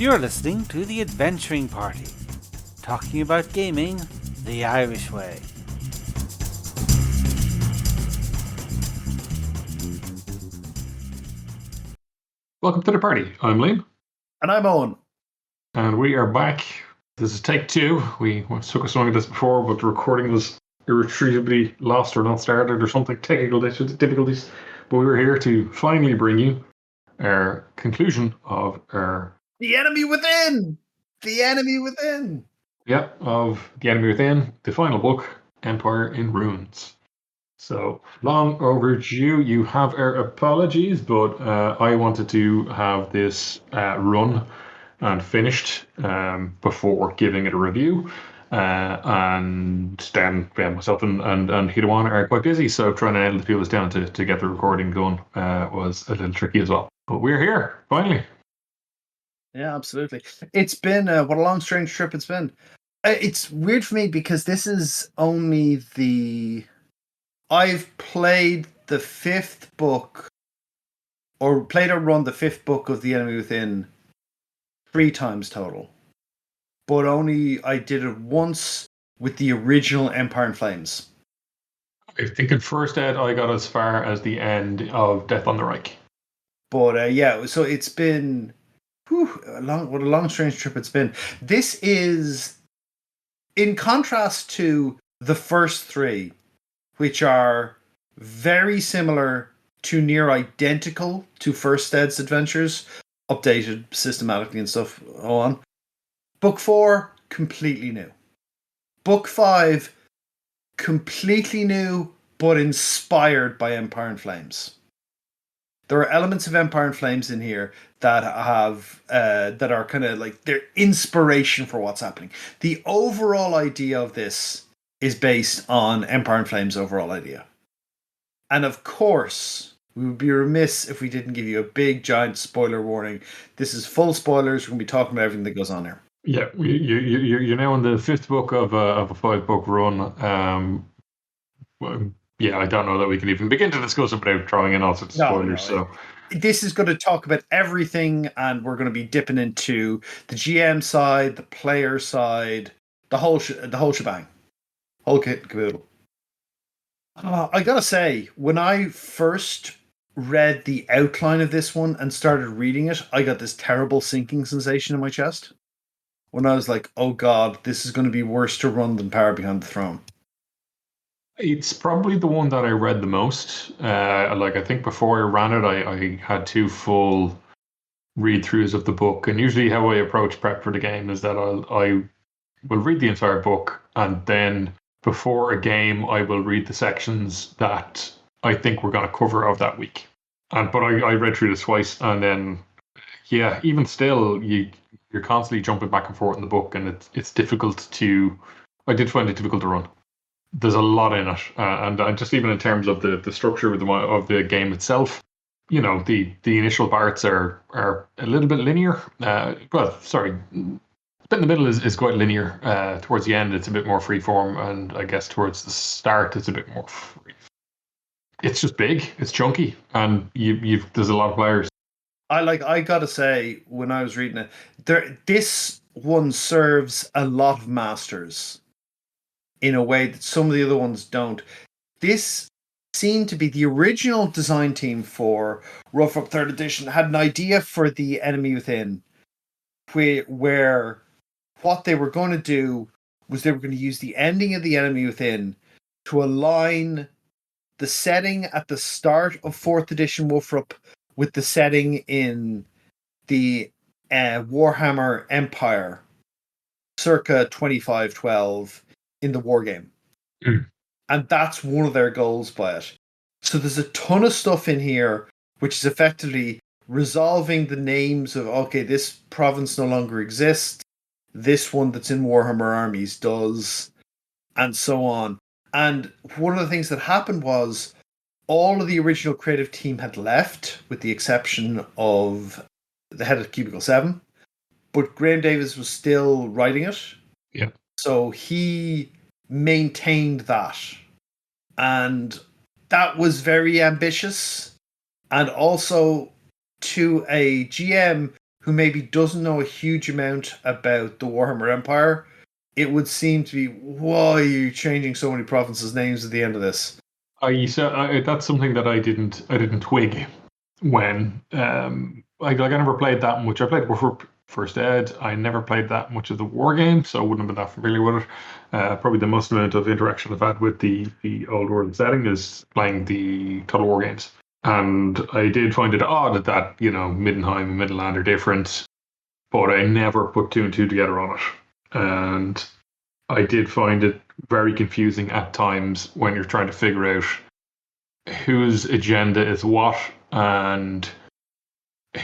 You're listening to The Adventuring Party, talking about gaming the Irish way. Welcome to the party. I'm Liam. And I'm Owen. And we are back. This is take two. We took us long at this before, but the recording was irretrievably lost or not started or something, technical difficulties. But we were here to finally bring you our conclusion of our... The Enemy Within! The Enemy Within! Yeah, of The Enemy Within, the final book, Empire in Ruins. So, long overdue. You have our apologies, but I wanted to have this run and finished before giving it a review. And then myself and Hidawan are quite busy, so trying to nail the two of us down to get the recording going was a little tricky as well. But we're here, finally. Yeah, absolutely. It's been, what a long, strange trip it's been. It's weird for me because this is only I've played the fifth book, or played or run the fifth book of The Enemy Within 3 times total. But only I did it once with the original Empire in Flames. I think in first ed I got as far as the end of Death on the Reich. But yeah, so it's been what a long, strange trip it's been. This is, in contrast to the first 3, which are very similar to near identical to First Ed's adventures, updated systematically and stuff on. Book 4, completely new. Book 5, completely new, but inspired by Empire in Flames. There are elements of Empire in Flames in here that have that are kind of like their inspiration for what's happening. The overall idea of this is based on Empire in Flames' overall idea. And of course, we would be remiss if we didn't give you a big, giant spoiler warning. This is full spoilers. We're going to be talking about everything that goes on here. Yeah, you're now in the 5th book of a 5-book run. Yeah, I don't know that we can even begin to discuss it without throwing in all sorts of spoilers. So this is going to talk about everything, and we're going to be dipping into the GM side, the player side, the whole shebang, whole kit and caboodle. I gotta say, when I first read the outline of this one and started reading it, I got this terrible sinking sensation in my chest. When I was like, "Oh God, this is going to be worse to run than Power Behind the Throne." It's probably the one that I read the most. I think before I ran it, I had 2 full read-throughs of the book. And usually how I approach prep for the game is that I will read the entire book, and then before a game, I will read the sections that I think we're going to cover of that week. But I read through this twice, and then, yeah, even still, you're constantly jumping back and forth in the book, and it's difficult to... I did find it difficult to run. There's a lot in it, and just even in terms of the structure of the game itself, you know, the initial parts are a little bit linear. The bit in the middle is quite linear. Towards the end, it's a bit more freeform, and I guess towards the start, it's a bit more free. It's just big, it's chunky, and there's a lot of players. I gotta say, when I was reading it, this one serves a lot of masters in a way that some of the other ones don't. This seemed to be the original design team for Rough Up 3rd Edition had an idea for the Enemy Within, where what they were going to do was they were going to use the ending of the Enemy Within to align the setting at the start of 4th Edition Wolfrup with the setting in the Warhammer Empire circa 2512 in the war game. And that's one of their goals by it. So there's a ton of stuff in here which is effectively resolving the names of, okay, this province no longer exists, this one that's in Warhammer Armies does, and so on. And one of the things that happened was all of the original creative team had left, with the exception of the head of Cubicle 7. But Graham Davis was still writing it. Yeah. So he maintained that. And that was very ambitious. And also, to a GM who maybe doesn't know a huge amount about the Warhammer Empire, it would seem to be, why are you changing so many provinces' names at the end of this? That's something that I didn't twig when I never played that much. I played Warfare First Ed. I never played that much of the war game, so I wouldn't have been that familiar with it. Probably the most amount of interaction I've had with the old world setting is playing the Total War games. And I did find it odd that, Middenheim and Midland are different, but I never put two and two together on it. And I did find it very confusing at times when you're trying to figure out whose agenda is what and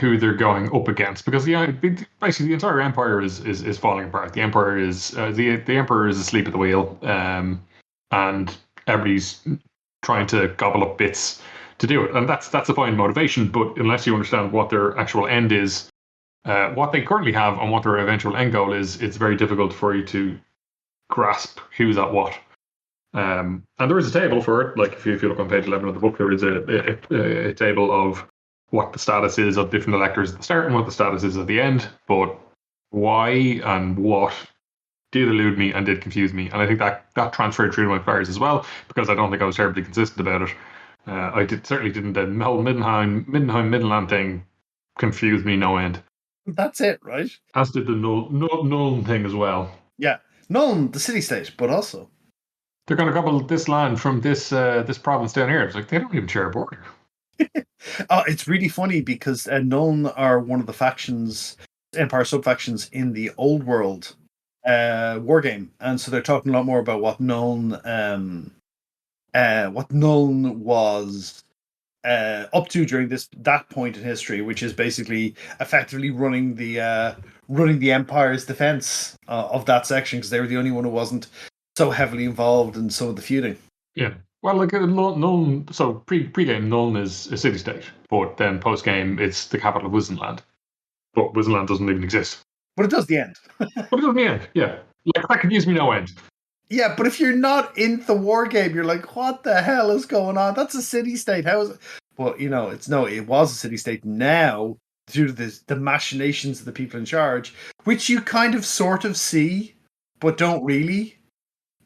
who they're going up against, because basically the entire empire is falling apart. The empire is the emperor is asleep at the wheel, and everybody's trying to gobble up bits to do it, and that's a fine motivation. But unless you understand what their actual end is, what they currently have, and what their eventual end goal is, it's very difficult for you to grasp who's at what. And there is a table for it. Like if you look on page 11 of the book, there is a table of what the status is of different electors at the start and what the status is at the end. But why and what did elude me and did confuse me. And I think that transferred through to my players as well, because I don't think I was terribly consistent about it. I certainly didn't. The whole Middenland thing confused me no end. That's it, right? As did the Nuln thing as well. Yeah. Nuln, the city-state, but also they're going to gobble this land from this province down here. It's like they don't even share a border. It's really funny because Nuln are one of the factions, Empire sub-factions in the Old World war game, and so they're talking a lot more about what Nuln was up to during that point in history, which is basically effectively running the Empire's defense of that section, because they were the only one who wasn't so heavily involved in some of the feuding. Yeah. Well, like Nuln, so pre-game, Nuln is a city-state, but then post-game, it's the capital of Wisdenland. But Wisdenland doesn't even exist. But it does the end. But it does the end, yeah. Like, that confused me no end. Yeah, but if you're not in the war game, you're like, what the hell is going on? That's a city-state. How is it? Well, it was a city-state. Now, due to the machinations of the people in charge, which you kind of sort of see, but don't really,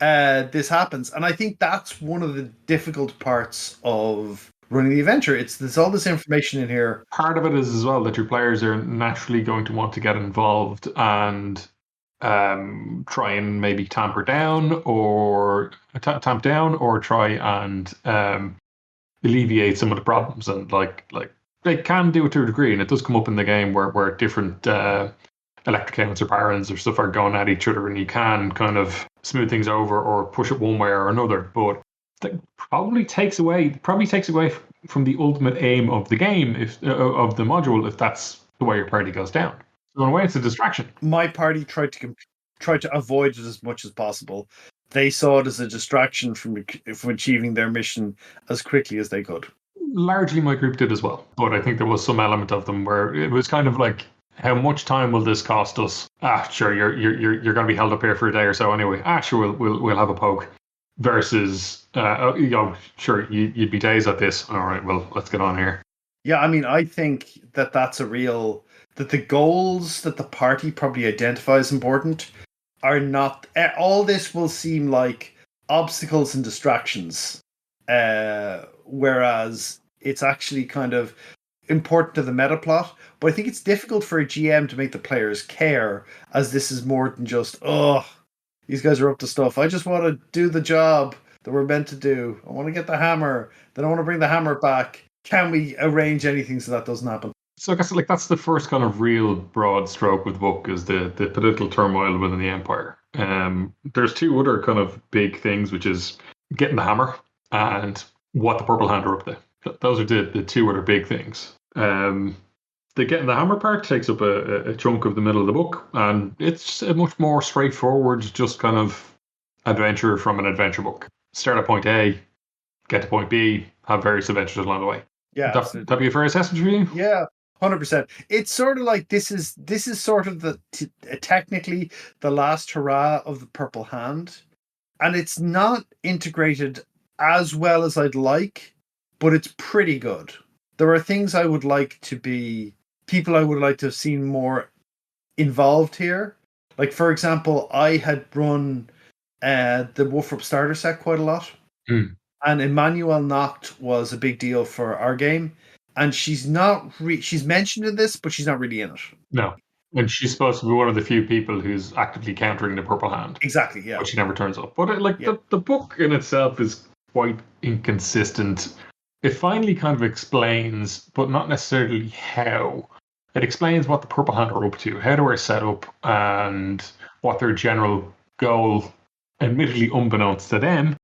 this happens. And I think that's one of the difficult parts of running the adventure. There's all this information in here. Part of it is as well that your players are naturally going to want to get involved and try and maybe tamp down or try and alleviate some of the problems, and like they can do it to a degree, and it does come up in the game where different electric counts or barons or stuff are going at each other, and you can kind of smooth things over or push it one way or another. But that probably takes away from the ultimate aim of the game, of the module, if that's the way your party goes down. So in a way, it's a distraction. My party tried to avoid it as much as possible. They saw it as a distraction from achieving their mission as quickly as they could. Largely, my group did as well, but I think there was some element of them where it was kind of like, how much time will this cost us? Sure, you're going to be held up here for a day or so anyway. Sure, we'll have a poke. Versus, sure, you'd be days at this. All right, well, let's get on here. Yeah, I mean, I think that's that the goals that the party probably identifies important are not. All this will seem like obstacles and distractions, whereas it's actually kind of important to the meta plot. But I think it's difficult for a GM to make the players care, as this is more than just, these guys are up to stuff. I just want to do the job that we're meant to do. I want to get the hammer. Then I want to bring the hammer back. Can we arrange anything so that doesn't happen? So I guess that's the first kind of real broad stroke with the book, is the political turmoil within the Empire. There's two other kind of big things, which is getting the hammer and what the Purple Hand are up to. Those are the two other big things. The getting the hammer part takes up a chunk of the middle of the book, and it's a much more straightforward, just kind of adventure from an adventure book. Start at point A, get to point B, have various adventures along the way. Yeah, that be a fair assessment for you? Yeah, 100%. It's sort of like this is sort of technically the last hurrah of the Purple Hand, and it's not integrated as well as I'd like, but it's pretty good. There are things I would like to be people I would like to have seen more involved here. Like, for example, I had run the Wolfrup starter set quite a lot. Mm. And Emmanuel Nacht was a big deal for our game. And she's not she's mentioned in this, but she's not really in it. No. And she's supposed to be one of the few people who's actively countering the Purple Hand. Exactly, yeah. But she never turns up. But Yeah. the book in itself is quite inconsistent. It finally kind of explains, but not necessarily how. It explains what the Purple Hand are up to, how they were set up, and what their general goal, admittedly unbeknownst to them,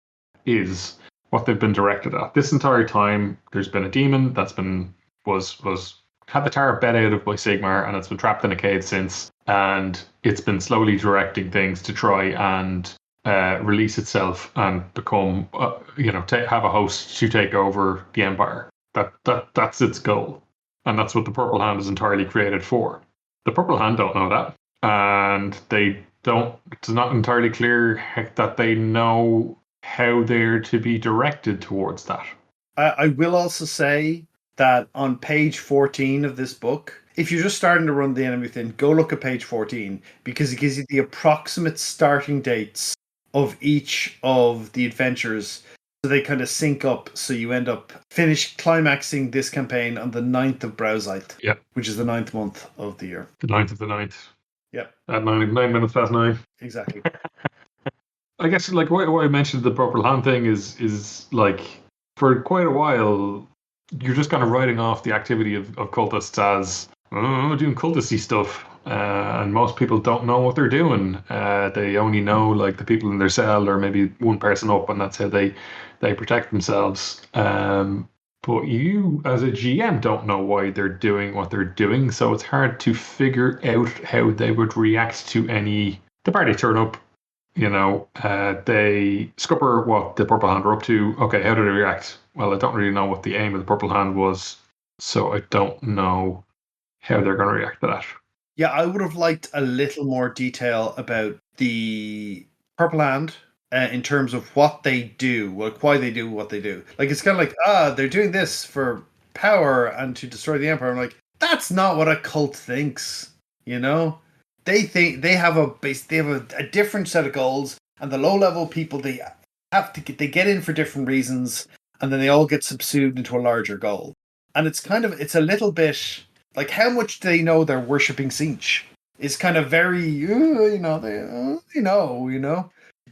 is what they've been directed at. This entire time, there's been a demon that's been had the tower bet out of by Sigmar, and it's been trapped in a cave since, and it's been slowly directing things to try and release itself and become, have a host to take over the empire. That's its goal, and that's what the Purple Hand is entirely created for. The Purple Hand don't know that, and they don't. It's not entirely clear that they know how they're to be directed towards that. I will also say that on page 14 of this book, if you're just starting to run the enemy thing, go look at page 14 because it gives you the approximate starting dates of each of the adventures. So they kind of sync up. So you end up climaxing this campaign on the 9th of Browsite, Yep. Which is the 9th month of the year. The 9th of the 9th. Yep. At 9 minutes past 9. Exactly. I guess like what I mentioned the Purple Hand thing is like for quite a while you're just kind of writing off the activity of cultists as doing cultisty stuff, and most people don't know what they're doing. They only know like the people in their cell or maybe one person up, and that's how they protect themselves. But you, as a GM, don't know why they're doing what they're doing, so it's hard to figure out how they would react to the party turn up. They scupper what the Purple Hand are up to. Okay, how do they react? Well, I don't really know what the aim of the Purple Hand was, so I don't know how they're going to react to that. Yeah, I would have liked a little more detail about the Purple Hand in terms of what they do, like why they do what they do. Like, it's kind of like, they're doing this for power and to destroy the Empire. I'm like, that's not what a cult thinks, They think they have a different set of goals, and the low level people they get in for different reasons, and then they all get subsumed into a larger goal. And it's a little bit like, how much do they know they're worshipping Siege? It's kind of very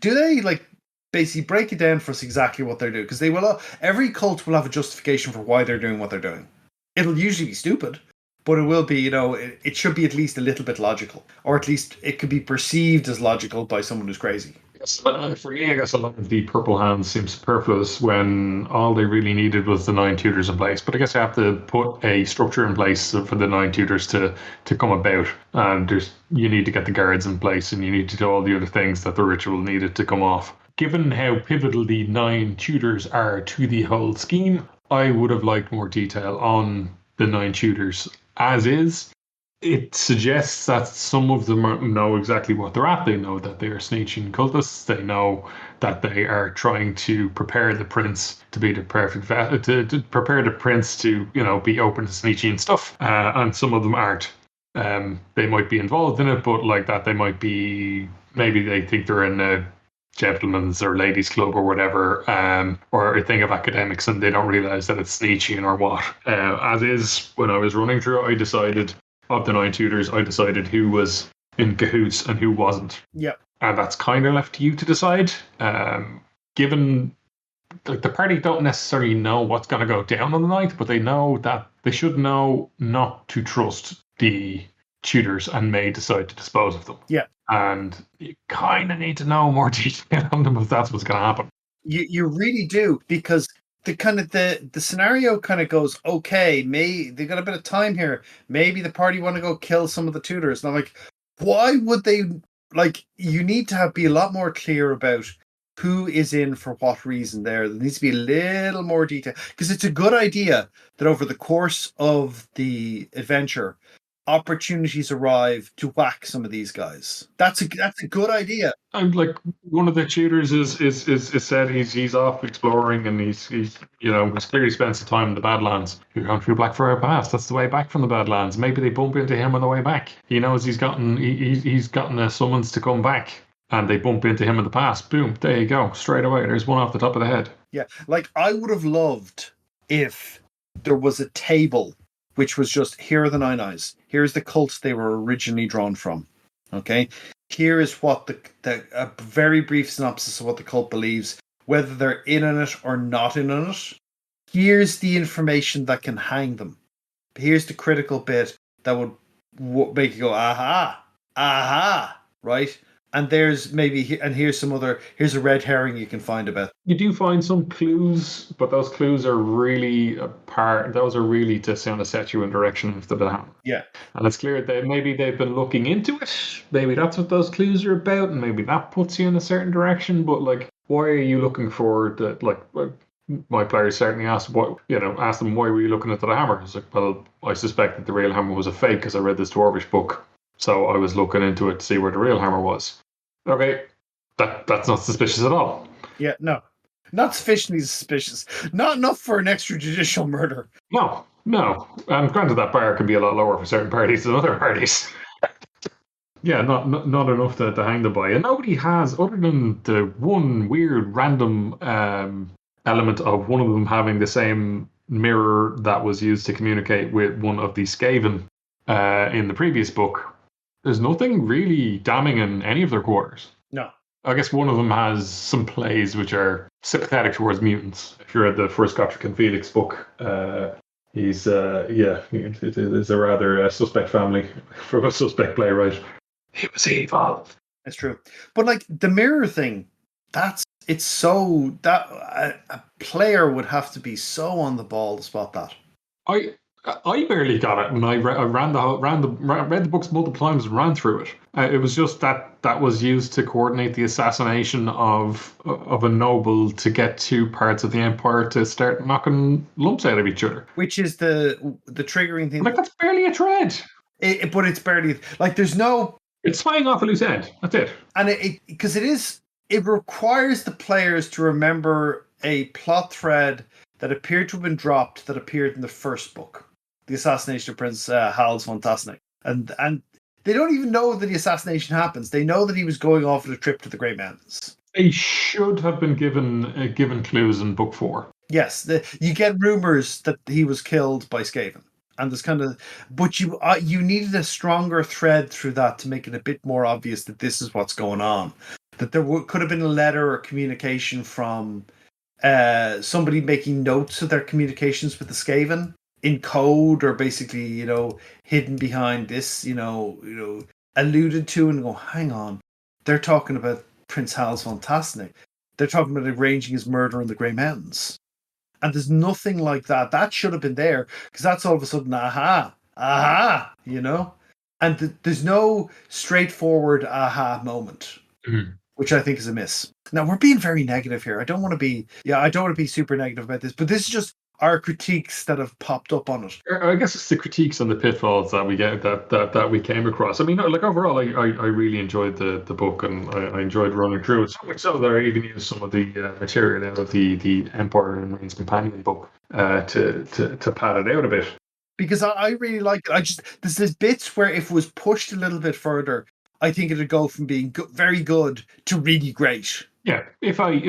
Do they like basically break it down for us exactly what they're doing? Because they will. Every cult will have a justification for why they're doing what they're doing. It'll usually be stupid. But it will be, it should be at least a little bit logical. Or at least it could be perceived as logical by someone who's crazy. Yes, for me, I guess a lot of the Purple Hands seem superfluous when all they really needed was the 9 tutors in place. But I guess I have to put a structure in place for the 9 tutors to come about. And you need to get the guards in place, and you need to do all the other things that the ritual needed to come off. Given how pivotal the 9 tutors are to the whole scheme, I would have liked more detail on the 9 tutors. As is, it suggests that some of them know exactly what they're at. They know that they are Sneechian cultists. They know that they are trying to prepare the prince to be the perfect to prepare the prince to be open to Sneechian stuff. And some of them aren't. They might be involved in it, but like that, they might be. Maybe they think they're in a gentlemen's or ladies' club or whatever, or a thing of academics, and they don't realize that it's Sneechian or what. As is, when I was running through it, I decided of the 9 tutors, I decided who was in cahoots and who wasn't. Yep. And that's kind of left to you to decide. Given the party don't necessarily know what's going to go down on the night, but they know that they should know not to trust the tutors and may decide to dispose of them. Yeah. And you kind of need to know more detail on them if that's what's going to happen. You really do, because the scenario kind of goes, okay, they got a bit of time here. Maybe the party want to go kill some of the tutors. And I'm like, why would they? Like, you need to be a lot more clear about who is in for what reason there. There needs to be a little more detail, because it's a good idea that over the course of the adventure, opportunities arrive to whack some of these guys. That's a good idea. I'm like, one of the tutors is said he's off exploring, and he's he's clearly spent some time in the Badlands. You're going through Blackfriar Pass. That's the way back from the Badlands. Maybe they bump into him on the way back. He knows he's gotten a summons to come back, and they bump into him in the pass. Boom, there you go, straight away. There's one off the top of the head. Yeah, like I would have loved if there was a table which was just, here are the Nine Eyes. Here's the cults they were originally drawn from. Okay, here is what a very brief synopsis of what the cult believes, whether they're in on it or not in on it. Here's the information that can hang them. Here's the critical bit that would make you go, aha, aha, right? And there's here's a red herring you can find about. You do find some clues, but those clues are really those are really to kind of set you in direction of the hammer. Yeah. And it's clear that maybe they've been looking into it. Maybe that's what those clues are about, and maybe that puts you in a certain direction. But like, why are you looking for the, like, my players certainly asked them, why were you looking into the hammer? It's like, well, I suspect that the real hammer was a fake because I read this Dwarvish book. So I was looking into it to see where the real hammer was. Okay, that's not suspicious at all. Yeah, no. Not sufficiently suspicious. Not enough for an extrajudicial murder. No. And granted, that bar can be a lot lower for certain parties than other parties. Yeah, not enough to hang them by. And nobody has, other than the one weird random element of one of them having the same mirror that was used to communicate with one of the Skaven in the previous book. There's nothing really damning in any of their quarters. No. I guess one of them has some plays which are sympathetic towards mutants. If you read the first Gotrek and Felix book, it is a rather suspect family for a suspect playwright. He was evil. That's true. But like the mirror thing, a player would have to be so on the ball to spot that. I barely got it when I read the books multiple times and ran through it. It was just that was used to coordinate the assassination of a noble to get two parts of the empire to start knocking lumps out of each other. Which is the triggering thing. Like, that's barely a thread. But it's barely, like, there's no. It's tying off a loose end. That's it. And it requires the players to remember a plot thread that appeared to have been dropped that appeared in the first book. The assassination of Prince Hals von Tasnik. And they don't even know that the assassination happens. They know that he was going off on a trip to the Great Mountains. They should have been given clues in book 4. Yes, you get rumors that he was killed by Skaven. And there's but you needed a stronger thread through that to make it a bit more obvious that this is what's going on. That there could have been a letter or communication from somebody making notes of their communications with the Skaven in code, or basically, hidden behind this, alluded to, and go, hang on, they're talking about Prince Hals von Tasnik. They're talking about arranging his murder in the Grey Mountains. And there's nothing like that. That should have been there, because that's all of a sudden, aha, and there's no straightforward aha moment, which I think is a miss. Now, we're being very negative here. I don't want to be super negative about this, but this is just our critiques that have popped up on it. I guess it's the critiques and the pitfalls that we get that we came across. I mean, like, overall, I really enjoyed the book, and I enjoyed running through it. So much so that I even used some of the material out of the Empire and Marines Companion book to pad it out a bit. Because I really like it. There's bits where if it was pushed a little bit further, I think it'd go from being very good to really great. Yeah, if I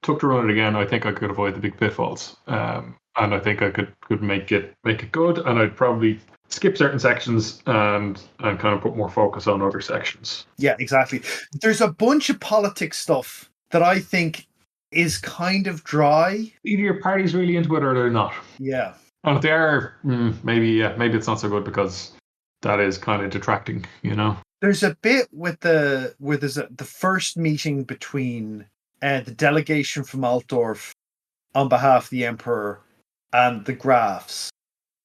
took to run it again, I think I could avoid the big pitfalls, and I think I could make it good, and I'd probably skip certain sections and kind of put more focus on other sections. Yeah, exactly. There's a bunch of politics stuff that I think is kind of dry. Either your party's really into it or they're not. Yeah. And if they are, maybe it's not so good, because that is kind of detracting, There's a bit where there's the first meeting between the delegation from Altdorf on behalf of the Emperor and the Grafs.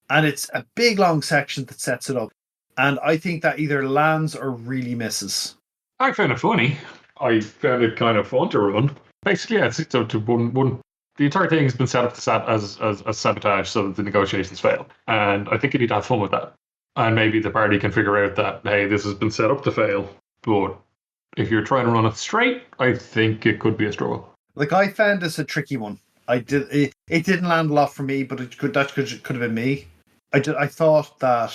And it's a big, long section that sets it up. And I think that either lands or really misses. I found it funny. I found it kind of fun to run. Basically, yeah, it's one. The entire thing has been set up as sabotage so that the negotiations fail. And I think you need to have fun with that. And maybe the party can figure out that, hey, this has been set up to fail. But if you're trying to run it straight, I think it could be a struggle. Like, I found this a tricky one. It didn't land a lot for me, but it could have been me. I thought that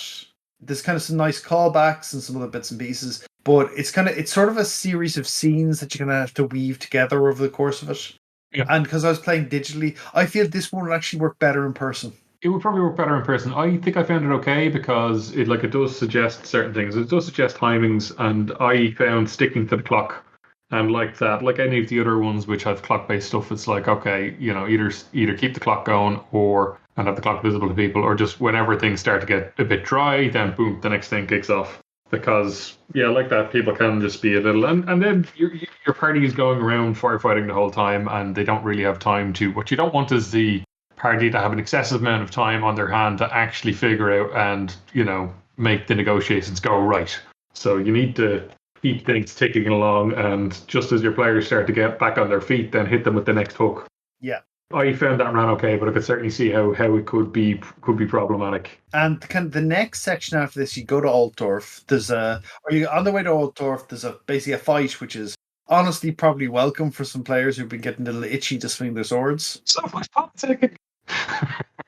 there's kind of some nice callbacks and some other bits and pieces, but it's sort of a series of scenes that you're gonna have to weave together over the course of it. Yeah. And because I was playing digitally, I feel this one would actually work better in person. It would probably work better in person. I think I found it okay because it does suggest certain things. It does suggest timings, and I found sticking to the clock and like that, like any of the other ones which have clock based stuff, it's like, okay, either keep the clock going and have the clock visible to people, or just whenever things start to get a bit dry, then boom, the next thing kicks off. Because like that, people can just be a little, and then your party is going around firefighting the whole time, and they don't really have time to. What you don't want is the party to have an excessive amount of time on their hand to actually figure out and make the negotiations go right. So you need to keep things ticking along, and just as your players start to get back on their feet, then hit them with the next hook. Yeah. I found that ran okay, but I could certainly see how it could be problematic. And kind of the next section after this, you go to Altdorf. On the way to Altdorf, there's basically a fight, which is honestly probably welcome for some players who've been getting a little itchy to swing their swords. So much politic.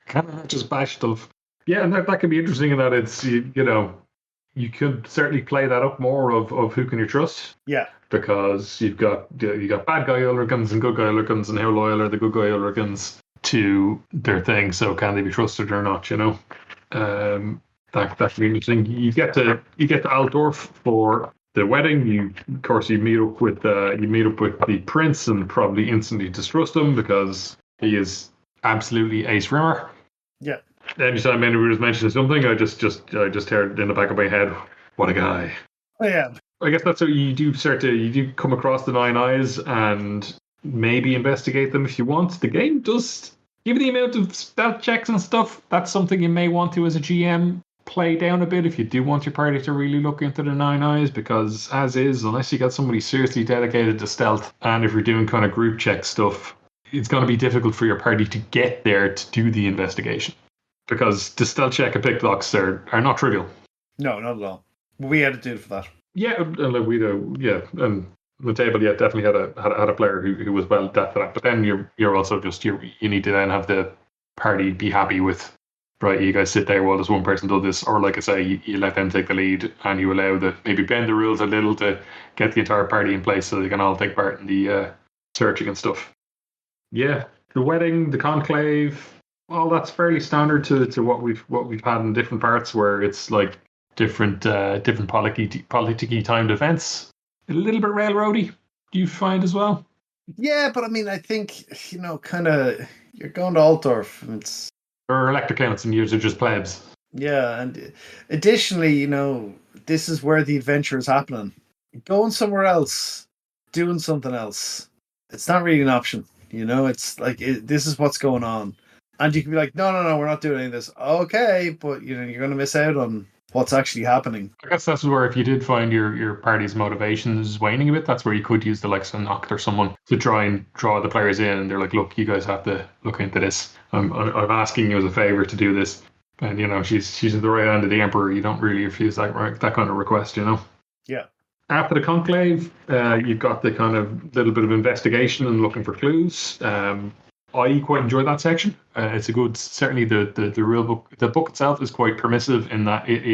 Kind of just bash stuff. Yeah, and that can be interesting in that it's you could certainly play that up more of who can you trust. Yeah. Because you've got bad guy Ulricans and good guy Ulricans, and how loyal are the good guy Ulricans to their thing? So can they be trusted or not? That can be interesting. You get to Altdorf for the wedding. You meet up with the prince and probably instantly distrust him because he is absolutely ace rimmer. Yeah. Anytime anyone was mentioning something, I just heard in the back of my head, what a guy. Oh, yeah. I guess that's how you do come across the Nine Eyes and maybe investigate them if you want. The game does, given the amount of stealth checks and stuff, that's something you may want to, as a GM, play down a bit if you do want your party to really look into the Nine Eyes, because as is, unless you got somebody seriously dedicated to stealth, and if you're doing kind of group check stuff, it's going to be difficult for your party to get there to do the investigation. Because the stealth check and pick locks are not trivial. No, not at all. We had to do it for that. Yeah, and we do. Yeah, and the table, definitely had a player who was well adapted to that. But then you're also just you need to then have the party be happy with, right? You guys sit there while there's one person does this, or like I say, you let them take the lead, and you allow maybe bend the rules a little to get the entire party in place so they can all take part in the searching and stuff. Yeah, the wedding, the conclave. Well, that's fairly standard to what we've had in different parts, where it's like different politically timed events. A little bit railroady, do you find as well? Yeah, but I mean, I think kind of you're going to Altdorf. There are elector counts, and yours are just plebs. Yeah, and additionally, this is where the adventure is happening. Going somewhere else, doing something else, it's not really an option. It's like this is what's going on. And you can be like, no, we're not doing any of this. Okay, but you're going to miss out on what's actually happening. I guess that's where, if you did find your party's motivations waning a bit, that's where you could use the likes of Noct or someone to try and draw the players in. And they're like, look, you guys have to look into this. I'm asking you as a favor to do this. And she's at the right hand of the emperor. You don't really refuse that kind of request. Yeah. After the conclave, you've got the kind of little bit of investigation and looking for clues. I quite enjoy that section. It's a good, certainly the real book. The book itself is quite permissive in that it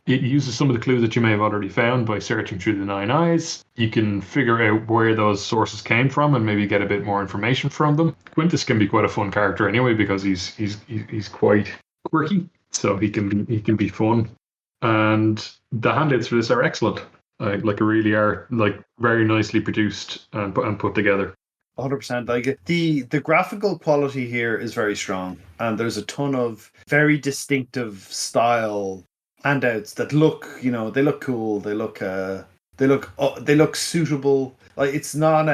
uses some of the clues that you may have already found by searching through the Nine Eyes. You can figure out where those sources came from and maybe get a bit more information from them. Quintus can be quite a fun character anyway, because he's quite quirky, so he can be fun. And the handouts for this are excellent. Really are very nicely produced and put together. 100%. Like the graphical quality here is very strong, and there's a ton of very distinctive style handouts that look, they look cool. They look suitable. Like it's not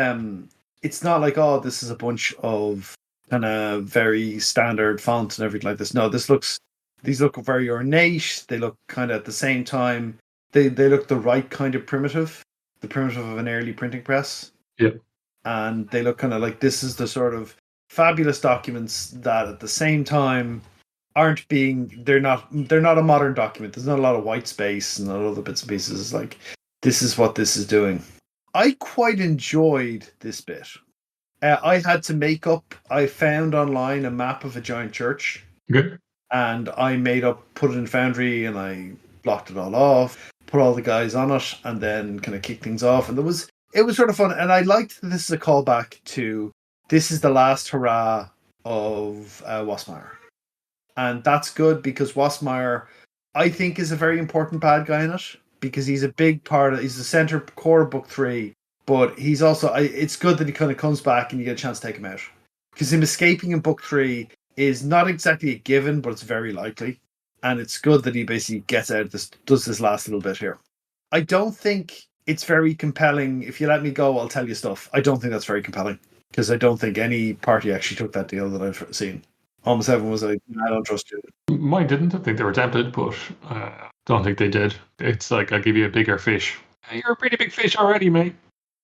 like, oh, this is a bunch of kind of very standard fonts and everything like this. No, these look very ornate. They look kind of at the same time. They look the right kind of primitive, the primitive of an early printing press. Yep. And they look kind of like this is the sort of fabulous documents that at the same time they're not a modern document. There's not a lot of white space and other bits and pieces. It's like, this is what this is doing. I quite enjoyed this bit. I had to I found online a map of a giant church. Good. And I put it in Foundry, and I blocked it all off, put all the guys on it, and then kind of kick things off. And it was sort of fun. And I liked that this is a callback to, this is the last hurrah of Wassmeyer. And that's good, because Wassmeyer, I think, is a very important bad guy in it, because he's a big part he's the center core of book 3, but he's also, it's good that he kind of comes back and you get a chance to take him out. Because him escaping in book 3 is not exactly a given, but it's very likely. And it's good that he basically gets out of this, does this last little bit here. I don't think it's very compelling. If you let me go, I'll tell you stuff. I don't think that's very compelling, because I don't think any party actually took that deal that I've seen. Almost everyone was like, I don't trust you. Mine didn't. I think they were tempted, but don't think they did. It's like, I'll give you a bigger fish. You're a pretty big fish already, mate.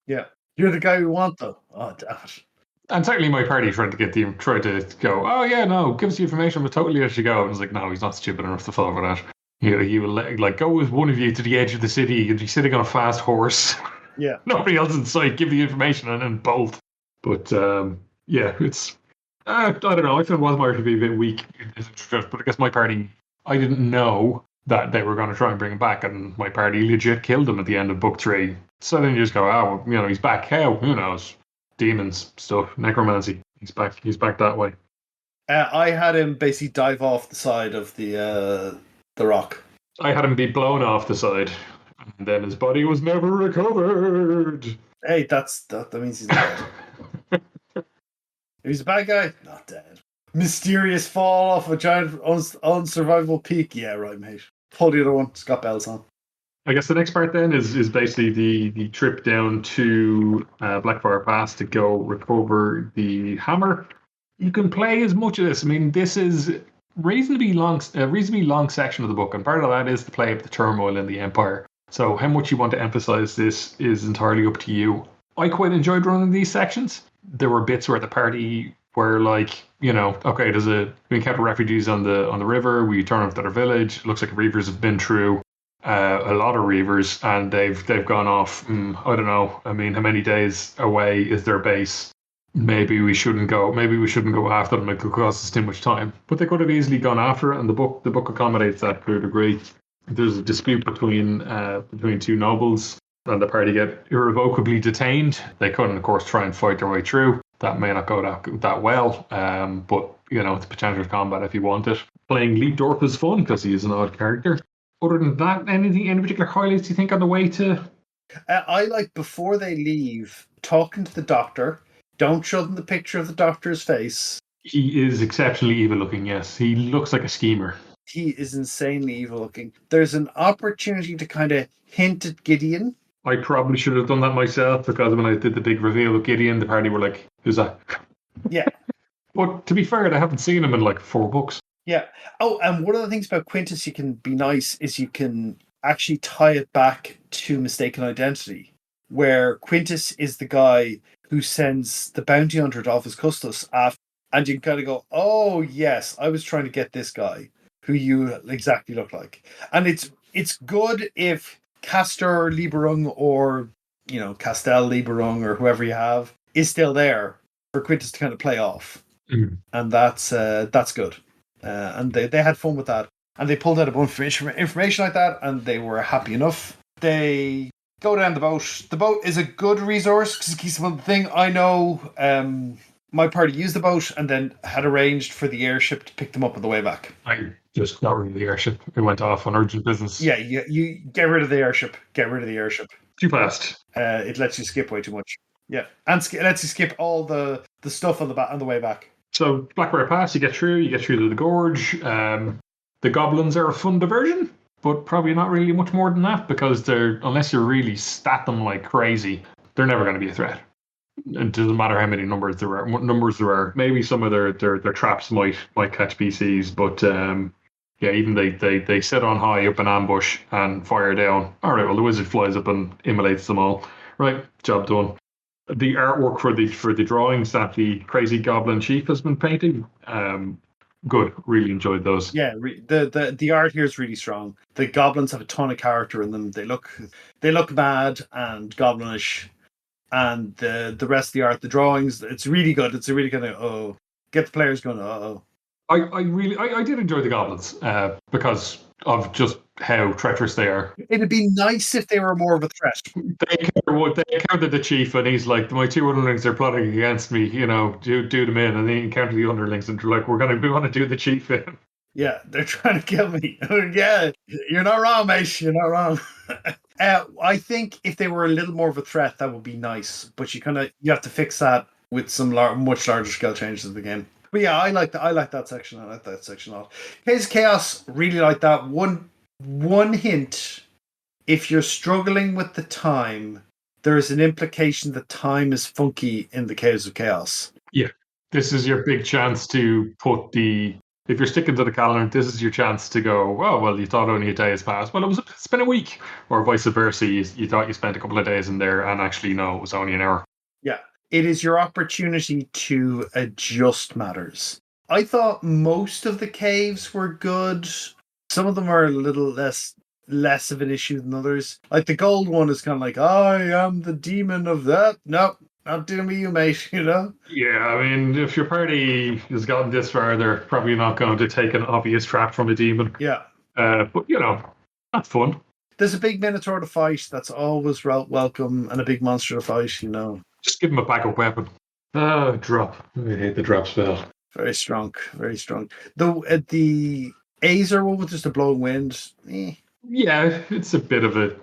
Yeah. You're the guy we want, though. Oh, damn it. And certainly my party tried to go, oh yeah, no, give us the information, but totally let you go. And I was like, no, he's not stupid enough to fall for that. He will go with one of you to the edge of the city. You'll be sitting on a fast horse. Yeah. Nobody else in sight. Give the information and then bolt. But yeah, it's I don't know. I found Wasmeyer to be a bit weak, but I guess my party, I didn't know that they were going to try and bring him back, and my party legit killed him at the end of book 3. So then you just go, oh, he's back. How? Who knows? Demons stuff, necromancy. He's back that way. I had him basically dive off the side of the rock. I had him be blown off the side, and then his body was never recovered. Hey, that means he's not dead. If he's a bad guy, not dead. Mysterious fall off a giant unsurvivable peak. Yeah, right, mate. Pull the other one. It's got bells on. I guess the next part then is basically the trip down to Blackfire Pass to go recover the hammer. You can play as much of this. I mean, this is a reasonably long section of the book, and part of that is to play up the turmoil in the Empire. So how much you want to emphasize this is entirely up to you. I quite enjoyed running these sections. There were bits where the party were like, okay, we encounter refugees on the river. We turn up to their village. It looks like Reavers have been through a lot of Reavers, and they've gone off. I don't know. I mean, how many days away is their base? Maybe we shouldn't go after them. It could cost us too much time. But they could have easily gone after it, and the book accommodates that to a degree. There's a dispute between two nobles, and the party get irrevocably detained. They could, of course, try and fight their way through. That may not go that well, but it's potential combat if you want it. Playing Leapdorf is fun because he is an odd character. Other than that, any particular highlights you think on the way to? I like, before they leave, talking to the doctor. Don't show them the picture of the doctor's face. He is exceptionally evil looking, yes. He looks like a schemer. He is insanely evil looking. There's an opportunity to kind of hint at Gideon. I probably should have done that myself, because when I did the big reveal of Gideon, the party were like, who's that? Yeah. But to be fair, I haven't seen him in like 4 books. Yeah. Oh, and one of the things about Quintus you can be nice is you can actually tie it back to Mistaken Identity, where Quintus is the guy who sends the bounty hunter to Office Custos after, and you can kind of go, oh yes, I was trying to get this guy who you exactly look like. And it's good if Castor Lieberung or Castel Lieberung or whoever you have is still there for Quintus to kind of play off. And that's good. And they had fun with that, and they pulled out a bunch of information like that, and they were happy enough. They go down the boat. The boat is a good resource because it keeps one thing. I know my party used the boat and then had arranged for the airship to pick them up on the way back. I just got rid of the airship. It went off on urgent business. Yeah, you get rid of the airship. Get rid of the airship. Too fast. It lets you skip way too much. Yeah, and it lets you skip all the stuff on the way back. So Blackfire Pass, you get through to the gorge. The goblins are a fun diversion, but probably not really much more than that, because unless you really stat them like crazy, they're never going to be a threat. It doesn't matter how many numbers there are. Maybe some of their traps might catch PCs, but yeah, even they sit on high up in ambush and fire down. All right, well the wizard flies up and immolates them all. Right, job done. The artwork for the drawings that the crazy goblin chief has been painting, Good. Really enjoyed those. Yeah, the art here is really strong. The goblins have a ton of character in them. They look mad and goblinish, and the rest of the art, the drawings, it's really good. It's a really kind of get the players going. I did enjoy the goblins because of just how treacherous they are. It'd be nice if they were more of a threat. They encounter the chief, and he's like, "My two underlings are plotting against me. Do them in." And they encounter the underlings, and they're like, we want to do the chief in." Yeah, they're trying to kill me. Yeah, you're not wrong, mate. You're not wrong. I think if they were a little more of a threat, that would be nice. But you have to fix that with some much larger scale changes in the game. But yeah, I like that section. I like that section a lot. Case of Chaos, really like that. One hint: if you're struggling with the time, there is an implication that time is funky in the Caves of Chaos. Yeah, this is your big chance to put if you're sticking to the calendar, this is your chance to go, oh, well, you thought only a day has passed. Well, it's been a week. Or vice versa. You thought you spent a couple of days in there, and actually, no, it was only an hour. Yeah. It is your opportunity to adjust matters. I thought most of the caves were good. Some of them are a little less of an issue than others. Like the gold one is kind of like, I am the demon of that. Nope, not dealing with you, mate, Yeah, I mean, if your party has gotten this far, they're probably not going to take an obvious trap from a demon. Yeah. But, that's fun. There's a big minotaur to fight. That's always welcome, and a big monster to fight, Just give them a backup weapon. Drop. I hate the drop spell. Very strong, very strong. The Azer one with just a blowing wind. Yeah, it's a bit of a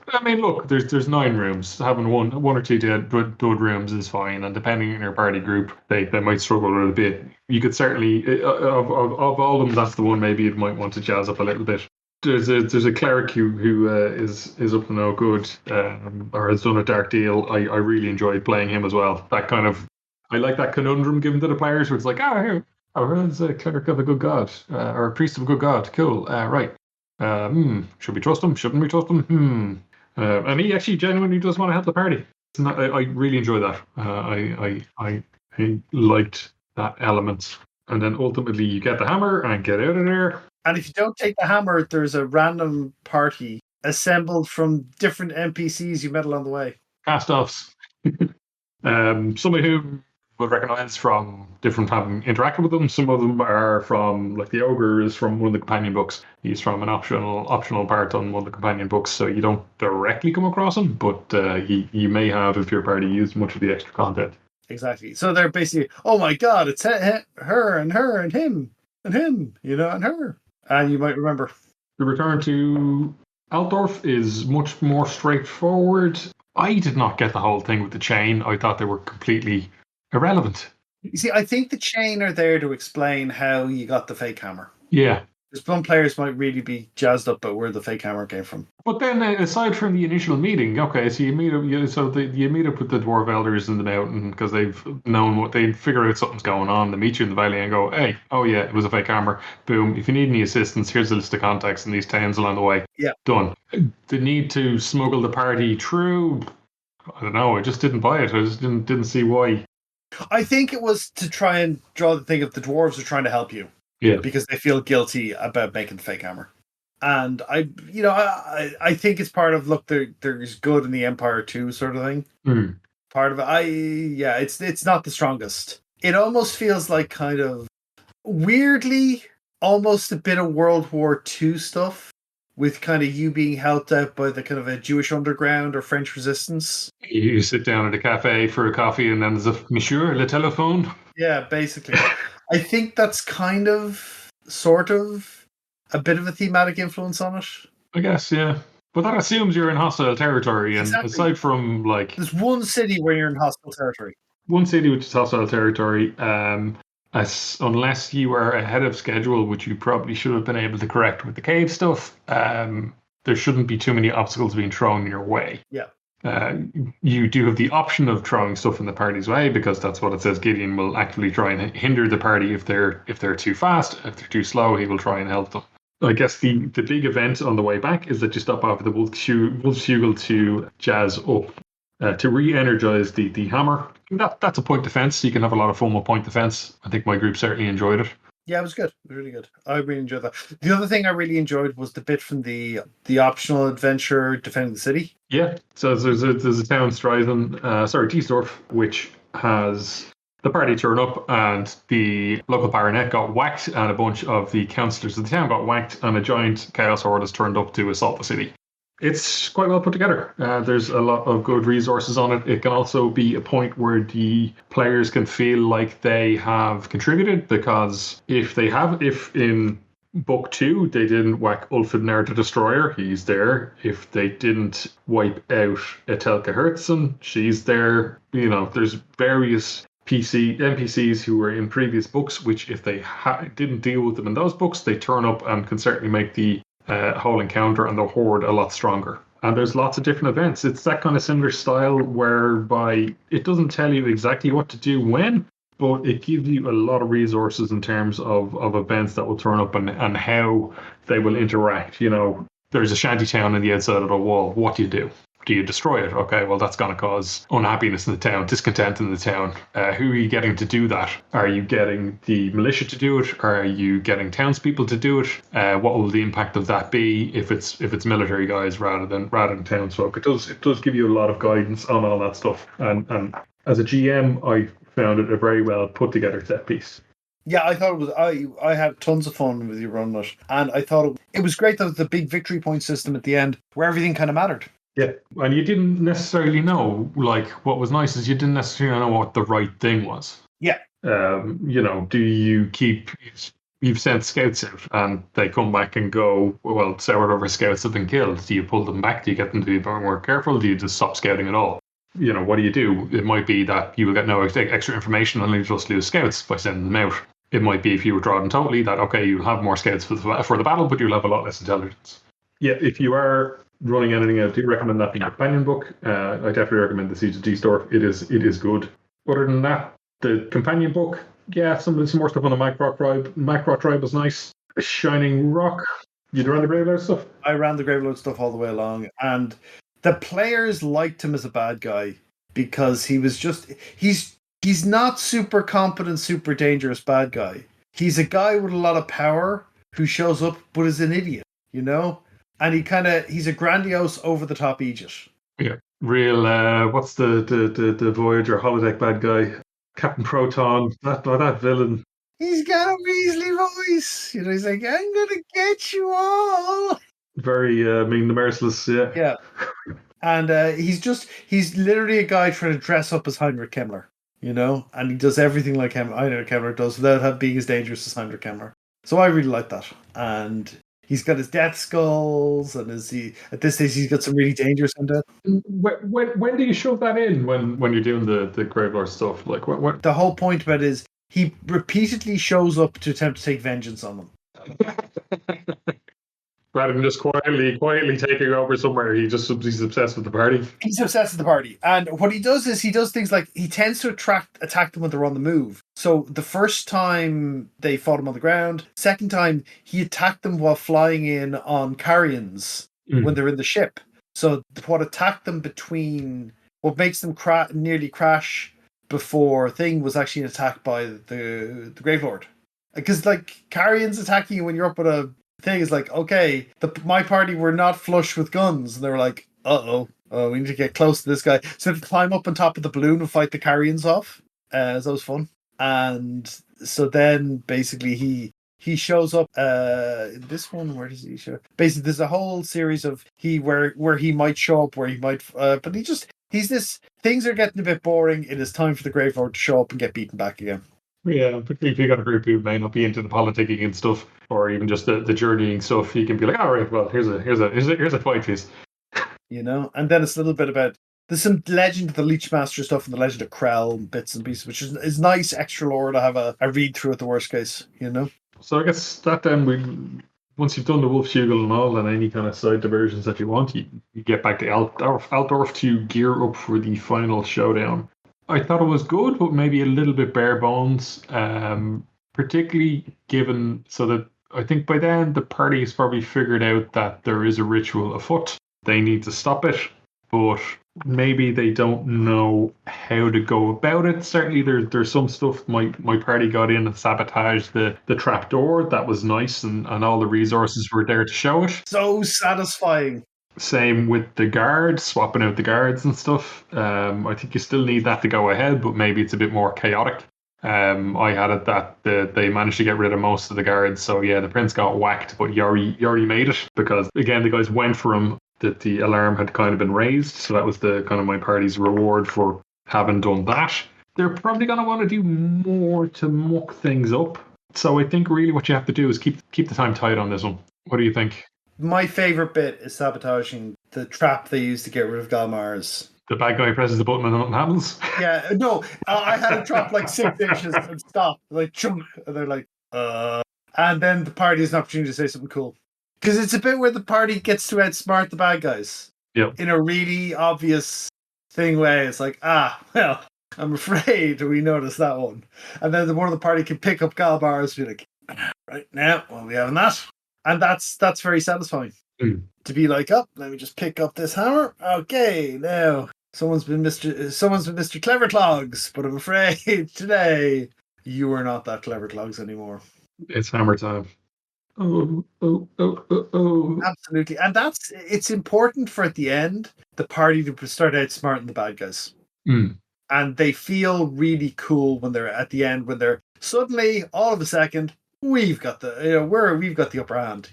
I mean, look, there's 9 rooms. Having one or two dud rooms is fine, and depending on your party group, they might struggle with it a bit. You could certainly of all of them, that's the one maybe you might want to jazz up a little bit. There's a cleric who is up to no good, or has done a dark deal. I really enjoyed playing him as well. That kind of I like that conundrum given to the players, where it's like, here's a cleric of a good god, or a priest of a good god. Cool, right. Should we trust him? Shouldn't we trust him? And he actually genuinely does want to help the party. I really enjoy that. I liked that element. And then ultimately you get the hammer and get out of there. And if you don't take the hammer, there's a random party assembled from different NPCs you met along the way. Cast-offs. Some of whom would recognise from different having interacted with them. Some of them are from, like the ogre is from one of the companion books. He's from an optional part on one of the companion books, so you don't directly come across him, but you may have if your party used much of the extra content. Exactly. So they're basically, oh my god, it's her and her and him and him, and her. And you might remember. The return to Altdorf is much more straightforward. I did not get the whole thing with the chain. I thought they were completely irrelevant. You see, I think the chain are there to explain how you got the fake hammer. Yeah. Because some players might really be jazzed up about where the fake hammer came from. But then, aside from the initial meeting, okay, so you meet up. You meet up with the dwarf elders in the mountain because they've known what they figure out something's going on. They meet you in the valley and go, "Hey, oh yeah, it was a fake hammer. Boom! If you need any assistance, here's a list of contacts in these towns along the way." Yeah, done. The need to smuggle the party through. I don't know. I just didn't buy it. I just didn't see why. I think it was to try and draw the thing of the dwarves are trying to help you. Yeah. Because they feel guilty about making the fake hammer. And I think it's part of, look, there's good in the Empire too, sort of thing. Mm. Part of it. It's not the strongest. It almost feels like kind of weirdly almost a bit of World War II stuff, with kind of you being helped out by the kind of a Jewish underground or French resistance. You sit down at a cafe for a coffee and then there's a Monsieur, le téléphone. Yeah, basically. I think that's kind of, sort of, a bit of a thematic influence on it. I guess, yeah. But that assumes you're in hostile territory. And Exactly. aside from, like... There's one city where you're in hostile territory. One city which is hostile territory. Unless you are ahead of schedule, which you probably should have been able to correct with the cave stuff, there shouldn't be too many obstacles being thrown in your way. Yeah. You do have the option of throwing stuff in the party's way, because that's what it says. Gideon will actively try and hinder the party if they're too fast. If they're too slow, he will try and help them. I guess the big event on the way back is that you stop off at the Wolfshugel to jazz up, to re-energize the hammer. That's a point defense. You can have a lot of fun with point defense. I think my group certainly enjoyed it. Yeah, it was good. It was really good. I really enjoyed that. The other thing I really enjoyed was the bit from the optional adventure defending the city. Yeah, so there's a town, Teesdorf, which has the party turn up, and the local baronet got whacked, and a bunch of the councillors of the town got whacked, and a giant chaos horde has turned up to assault the city. It's quite well put together. There's a lot of good resources on it. It can also be a point where the players can feel like they have contributed, because if in book 2 they didn't whack Ulfidner the Destroyer, he's there. If they didn't wipe out Etelka Hertzen, she's there. There's various NPCs who were in previous books, which if they didn't deal with them in those books, they turn up and can certainly make the whole encounter and the horde a lot stronger. And there's lots of different events. It's that kind of similar style whereby it doesn't tell you exactly what to do when, but it gives you a lot of resources in terms of events that will turn up and how they will interact. There's a shanty town on the outside of the wall. What do you do? Do you destroy it? Okay, well, that's going to cause unhappiness in the town, discontent in the town. Who are you getting to do that? Are you getting the militia to do it? Are you getting townspeople to do it? What will the impact of that be if it's military guys rather than townsfolk? It does give you a lot of guidance on all that stuff. And as a GM, I found it a very well put together set piece. Yeah, I thought it was. I had tons of fun with you running it, and I thought it was great that the big victory point system at the end, where everything kind of mattered. Yeah, and you didn't necessarily know. Like, what was nice is you didn't necessarily know what the right thing was. Yeah. Do you keep? You've sent scouts out, and they come back and go, well, several of our scouts have been killed. Do you pull them back? Do you get them to be more careful? Do you just stop scouting at all? What do you do? It might be that you will get no extra information and you just lose scouts by sending them out. It might be, if you withdraw them totally, that, okay, you'll have more scouts for the battle, but you'll have a lot less intelligence. Yeah, if you are running anything, I do recommend that companion book. I definitely recommend The Siege of Deesdorf. It is good. Other than that, the companion book, yeah, some more stuff on the Macrock tribe was nice. Shining Rock. You ran the Gravelord stuff? I ran the Gravelord stuff all the way along, and the players liked him as a bad guy because he's not super competent, super dangerous bad guy. He's a guy with a lot of power who shows up but is an idiot, and he's a grandiose, over the top idiot. Yeah. Real what's the Voyager holodeck bad guy? Captain Proton, that villain. He's got a Weasley voice. He's like, I'm gonna get you all. Very mean, the merciless, yeah. Yeah. And he's literally a guy trying to dress up as Heinrich Himmler, and he does everything like Heinrich Himmler does without being as dangerous as Heinrich Himmler. So I really like that. And he's got his death skulls, and at this stage he's got some really dangerous undeath. When do you shove that in when you're doing the Gravelord stuff? Like what? The whole point about it is he repeatedly shows up to attempt to take vengeance on them. Rather than just quietly taking over somewhere, he's obsessed with the party. He's obsessed with the party. And what he does is he does things like he tends to attack them when they're on the move. So the first time they fought him on the ground, second time he attacked them while flying in on carrions when they're in the ship. So what attacked them what makes them nearly crash before thing was actually an attack by the Gravelord. Because like carrions attacking you when you're up with a thing is like, okay, my party were not flush with guns, and they were like, we need to get close to this guy. So they climb up on top of the balloon and fight the carrions off. So that was fun. And so then basically he shows up in this one. Where does he show? Basically, there's a whole series of where he might show up, where he might, but he's this. Things are getting a bit boring. It is time for the Gravelord to show up and get beaten back again. Yeah, particularly if you got a group who may not be into the politicking and stuff, or even just the journeying stuff, you can be like, all right, well, here's a fight piece. And then it's a little bit about there's some Legend of the Leechmaster stuff and the Legend of Krell and bits and pieces, which is nice extra lore to have a read through at the worst case, So I guess that then once you've done the Wolfshugel and all, and any kind of side diversions that you want, you get back to Altdorf to gear up for the final showdown. I thought it was good, but maybe a little bit bare bones, particularly given so that I think by then the party has probably figured out that there is a ritual afoot. They need to stop it, but maybe they don't know how to go about it. Certainly, there's some stuff my party got in and sabotaged the trap door. That was nice, and all the resources were there to show it. So satisfying. Same with the guards, swapping out the guards and stuff. I think you still need that to go ahead, but maybe it's a bit more chaotic. I had it that they managed to get rid of most of the guards, so yeah, the prince got whacked, but Yori made it because again the guys went for him. That the alarm had kind of been raised, so that was the kind of my party's reward for having done that. They're probably going to want to do more to muck things up. So I think really what you have to do is keep the time tight on this one. What do you think? My favorite bit is sabotaging the trap they use to get rid of Galmar's. The bad guy presses the button and nothing happens. Yeah, no, I had it drop like 6 inches and stop, like chunk, and they're like, and then the party has an opportunity to say something cool. Because it's a bit where the party gets to outsmart the bad guys. Yep. In a really obvious thing way. It's like, well, I'm afraid we noticed that one. And then the one of the party can pick up Galbar's and be like, right now, what are we having that? And that's very satisfying. To be like, let me just pick up this hammer. Okay, now someone's been Mr. Clever Clogs, but I'm afraid today you are not that Clever Clogs anymore. It's hammer time. Oh. Absolutely. And it's important for at the end, the party to start outsmarting the bad guys. And they feel really cool when they're at the end, when they're suddenly, all of a second, we've got the upper hand,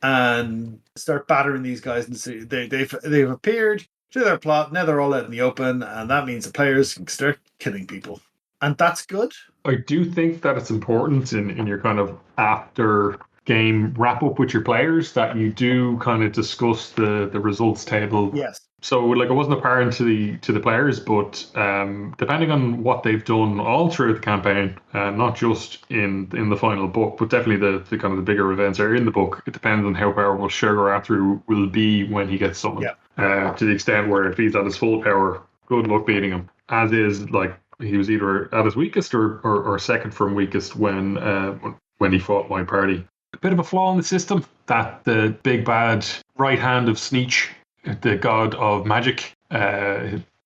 and start battering these guys and see they've appeared to their plot. Now they're all out in the open, and that means the players can start killing people. And that's good. I do think that it's important in your kind of after game wrap up with your players that you do kind of discuss the results table. Yes. So it wasn't apparent to the players, but depending on what they've done all through the campaign, not just in the final book, but definitely the kind of the bigger events are in the book. It depends on how powerful Sugar Arthur will be when he gets summoned. Yeah. To the extent where if he's at his full power, good luck beating him. As is he was either at his weakest or second from weakest when he fought my party. A bit of a flaw in the system that the big bad right hand of Sneech, the god of magic,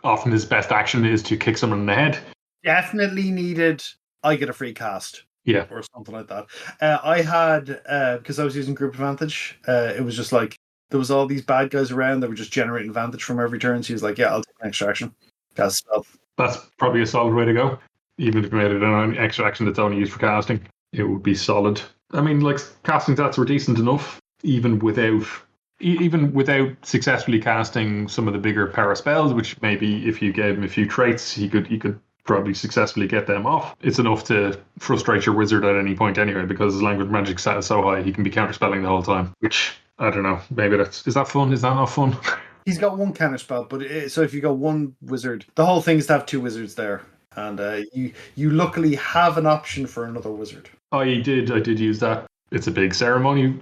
often his best action is to kick someone in the head. Definitely needed, I get a free cast. Yeah. Or something like that. I had, because I was using group advantage, it was just like, there was all these bad guys around that were just generating advantage from every turn. So he was like, yeah, I'll take an extra action. Cast spell. That's probably a solid way to go. Even if you made it an extra action that's only used for casting, it would be solid. I mean, casting stats were decent enough, even without successfully casting some of the bigger power spells, which maybe if you gave him a few traits, he could probably successfully get them off. It's enough to frustrate your wizard at any point anyway, because his language magic stat is so high, he can be counterspelling the whole time, which, I don't know, maybe is that fun? Is that not fun? He's got one counterspell, but so if you got one wizard, the whole thing is to have two wizards there. And you luckily have an option for another wizard. I did use that. It's a big ceremony.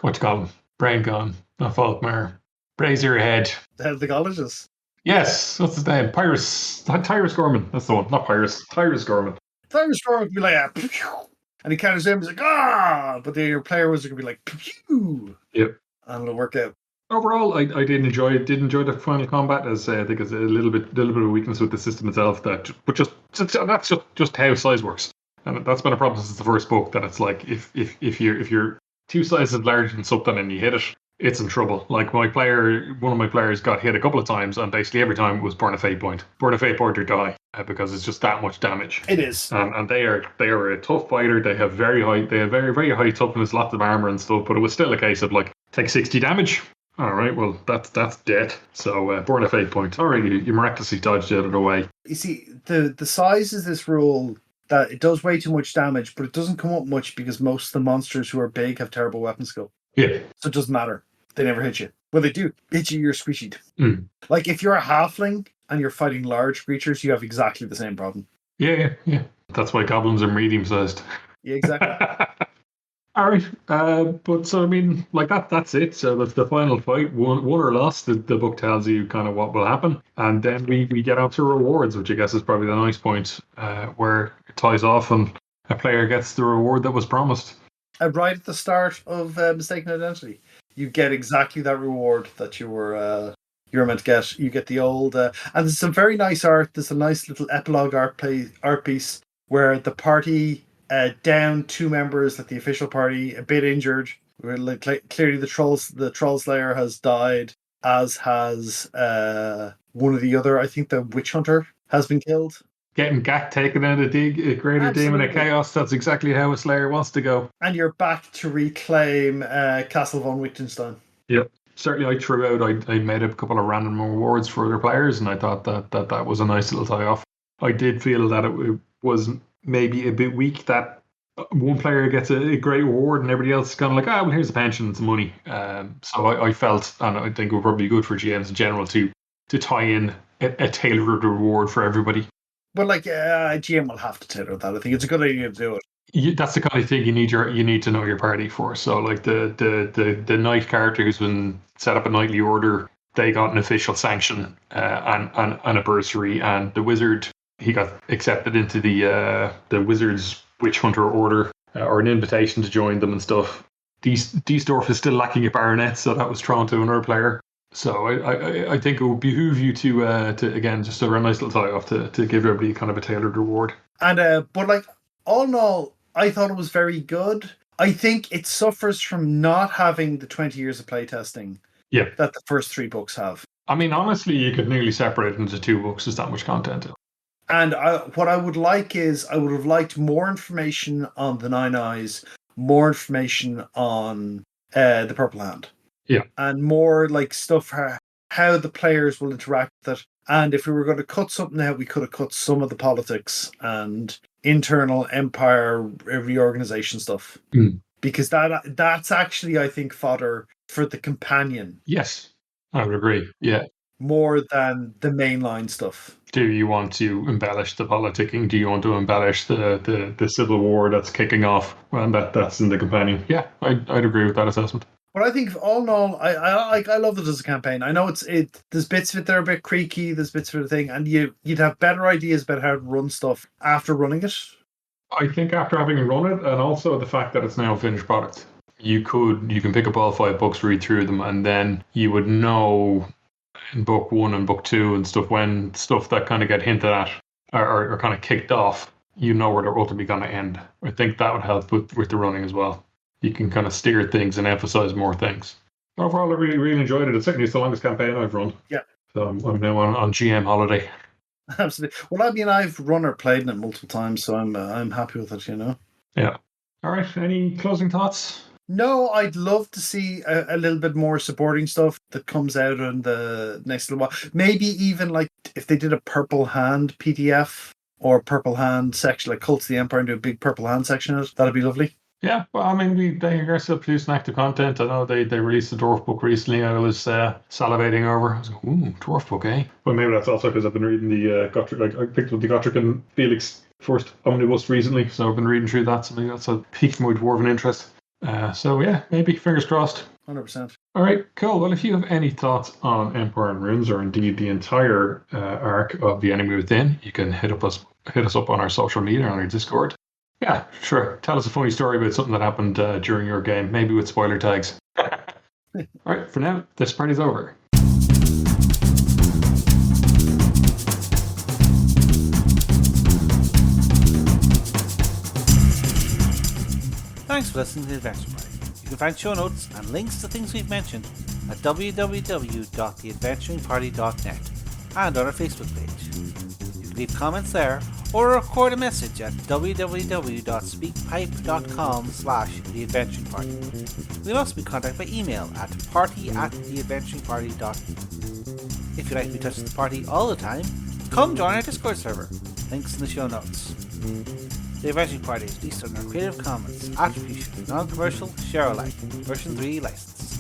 What you call them? Brain gone. Not Falkmar. Brazier head. The head of the colleges. Yes. What's his name? Tyrus Gorman. That's the one. Not Pyrus. Tyrus Gorman. Tyrus Gorman could be like, and he counters him. He's like, but your player wizard could be like, pew. Yep. And it'll work out. Overall, I did enjoy the final combat. As I think it's a little bit of a weakness with the system itself. That's just how size works, and that's been a problem since the first book. That it's like if you're two sizes larger than something and you hit it, it's in trouble. Like one of my players got hit a couple of times, and basically every time it was burn a fate point or die, because it's just that much damage. It is, and they are a tough fighter. They have very very high toughness, lots of armor and stuff. But it was still a case of take 60 damage. All right, well, that's dead. So burn a fate point. All right, you miraculously dodged out of the way. You see, the size is this rule that it does way too much damage, but it doesn't come up much because most of the monsters who are big have terrible weapon skill. Yeah. So it doesn't matter. They never hit you. Well, they do hit you, you're squishied. Like if you're a halfling and you're fighting large creatures, you have exactly the same problem. Yeah. That's why goblins are medium-sized. Yeah, exactly. All right, but so I mean, that's it. So that's the final fight, won or lost. The book tells you kind of what will happen, and then we get out to rewards, which I guess is probably the nice point, where it ties off and a player gets the reward that was promised. Right at the start of Mistaken Identity, you get exactly that reward that you were you're meant to get. You get the old, and there's some very nice art. There's a nice little epilogue art piece where the party down 2 members, like the official party, a bit injured. Where clearly the troll slayer has died, as has one of the other. I think the witch hunter has been killed. Getting Gak taken out of a greater demon of chaos. That's exactly how a Slayer wants to go. And you're back to reclaim Castle von Wittgenstein. Yep. Certainly I threw out, I made up a couple of random rewards for other players, and I thought that was a nice little tie-off. I did feel that it was maybe a bit weak that one player gets a great reward and everybody else is kind of like, well, here's the pension and some money. So I felt, and I think it would probably be good for GMs in general to tie in a tailored reward for everybody. But like GM will have to tailor that. I think it's a good idea to do it. That's the kind of thing you need to know your party for. So like the knight character who's been set up a knightly order, they got an official sanction and a bursary, and the wizard, he got accepted into the wizard's witch hunter order, or an invitation to join them and stuff. Diesdorf is still lacking a baronet, so that was thrown to another player. So I think it would behoove you to again, just a nice little tie-off to give everybody kind of a tailored reward. And but like all in all, I thought it was very good. I think it suffers from not having the 20 years of playtesting that the first 3 books have. I mean, honestly, you could nearly separate it into 2 books. There's that much content. And what I would like is, I would have liked more information on the Nine Eyes, more information on the Purple Hand. Yeah. And more like stuff how the players will interact with it. And if we were going to cut something out, we could have cut some of the politics and internal empire reorganization stuff. Because that's actually, I think, fodder for the companion. Yes, I would agree. Yeah. More than the mainline stuff. Do you want to embellish the politicking? Do you want to embellish the civil war that's kicking off? Well, that's in the companion. Yeah, I'd agree with that assessment. But I think all in all, I love it as a campaign. I know there's bits of it that are a bit creaky, there's bits of it thing, and you'd have better ideas about how to run stuff after running it. I think after having run it, and also the fact that it's now a finished product, you can pick up all 5 books, read through them, and then you would know in book 1 and book 2 and stuff, when stuff that kind of get hinted at or kind of kicked off, you know where they're ultimately going to end. I think that would help with the running as well. You can kind of steer things and emphasize more things. Overall, I really, really enjoyed it. It's certainly the longest campaign I've run. Yeah. So I'm now on GM holiday. Absolutely. Well, I mean, I've run or played in it multiple times, so I'm happy with it, Yeah. All right. Any closing thoughts? No, I'd love to see a little bit more supporting stuff that comes out in the next little while. Maybe even like if they did a Purple Hand PDF or Purple Hand section, like Cults of the Empire, and do a big Purple Hand section of it, that'd be lovely. Yeah, well, I mean, they are still producing active content. I know they released a dwarf book recently. I was salivating over. I was like, ooh, dwarf book, eh? Well, maybe that's also because I've been reading the Gotrek. Like, I picked up the Gotrek and Felix first omnibus recently, so I've been reading through that. So maybe that's piqued my dwarven interest. So yeah, maybe fingers crossed. 100%. All right, cool. Well, if you have any thoughts on Empire and Runes, or indeed the entire arc of The Enemy Within, you can hit us up on our social media, on our Discord. Yeah, sure. Tell us a funny story about something that happened during your game, maybe with spoiler tags. All right, for now, this party's over. Thanks for listening to the Adventure Party. You can find show notes and links to things we've mentioned at www.theadventuringparty.net and on our Facebook page. You can leave comments there or record a message at www.speakpipe.com/theadventuringparty. We can also be contacted by email at party@theadventuringparty.net. If you'd like to be touched with the party all the time, come join our Discord server. Links in the show notes. The Adventuring Party is released under Creative Commons Attribution Non-Commercial Share Alike version 3 license.